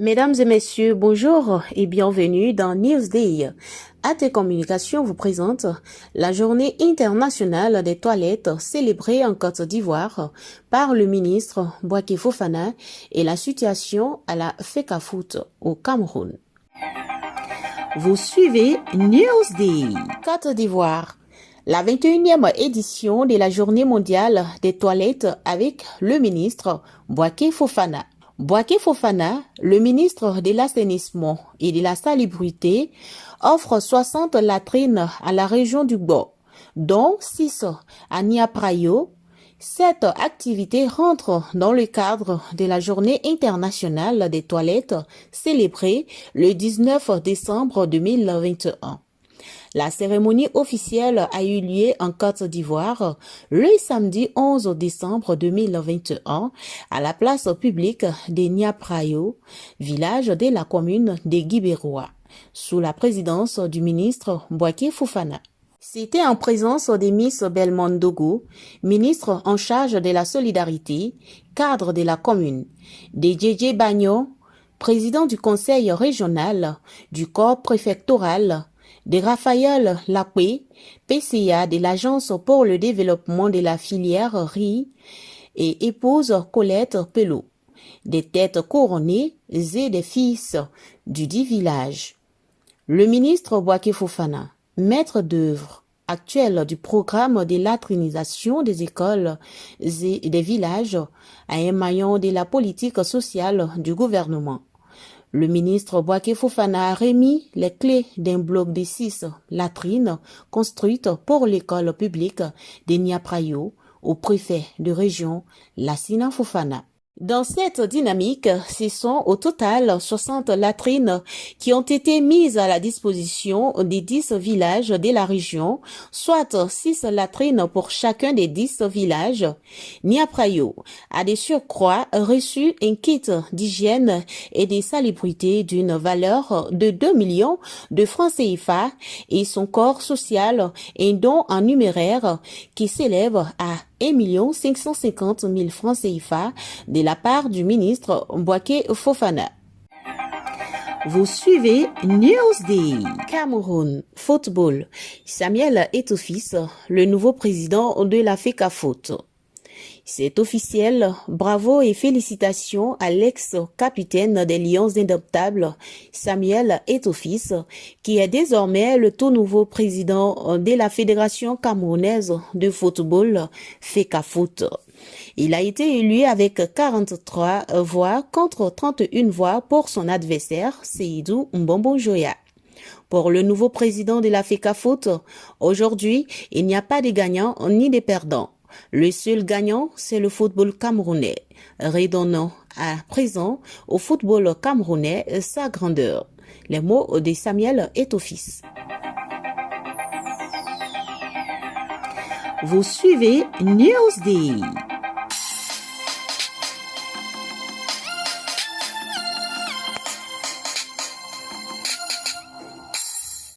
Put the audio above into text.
Mesdames et messieurs, bonjour et bienvenue dans Newsday. AT Communication vous présente la journée internationale des toilettes célébrée en Côte d'Ivoire par le ministre Bouaké Fofana et la situation à la FECAFOOT au Cameroun. Vous suivez Newsday. Côte d'Ivoire. La 21e édition de la journée mondiale des toilettes avec le ministre Bouaké Fofana. Bouaké Fofana, le ministre de l'Assainissement et de la Salubrité, offre 60 latrines à la région du Gbor, dont 6 à Niaprayo. Cette activité rentre dans le cadre de la Journée internationale des toilettes célébrée le 19 décembre 2021. La cérémonie officielle a eu lieu en Côte d'Ivoire le samedi 11 décembre 2021 à la place publique de Niaprayo, village de la commune de Guibéroa, sous la présidence du ministre Bouaké Fofana. C'était en présence de Miss Belmondogo, ministre en charge de la solidarité, cadre de la commune, de Djedje Bagno, président du conseil régional, du corps préfectoral, de Raphaël Lapé, PCA de l'Agence pour le développement de la filière riz et épouse Colette Pelot, des têtes couronnées et des fils du dit village. Le ministre Bouaké Fofana, maître d'œuvre actuel du programme de latrinisation des écoles et des villages, a un maillon de la politique sociale du gouvernement. Le ministre Bouaké Fofana a remis les clés d'un bloc de 6 latrines construites pour l'école publique de Niaprayo au préfet de région Lassina Fofana. Dans cette dynamique, ce sont au total 60 latrines qui ont été mises à la disposition des 10 villages de la région, soit 6 latrines pour chacun des 10 villages. Niaprayo a de surcroît reçu un kit d'hygiène et de salubrité d'une valeur de 2 millions de francs CFA et son corps social un don en numéraire qui s'élève à 1 550 000 francs CFA de la part du ministre Bouaké Fofana. Vous suivez Newsday. Cameroun, football. Samuel Eto'o-Fils, le nouveau président de la FECAFOOT. C'est officiel, bravo et félicitations à l'ex-capitaine des Lions Indomptables, Samuel Eto'o-Fils, qui est désormais le tout nouveau président de la Fédération camerounaise de football, FECAFOOT. Il a été élu avec 43 voix contre 31 voix pour son adversaire, Seydou Mbombo-Joya. Pour le nouveau président de la FECAFOOT, aujourd'hui, il n'y a pas de gagnants ni de perdants. Le seul gagnant, c'est le football camerounais, redonnant à présent au football camerounais sa grandeur. Les mots de Samuel Eto'o-Fils. Vous suivez Newsday.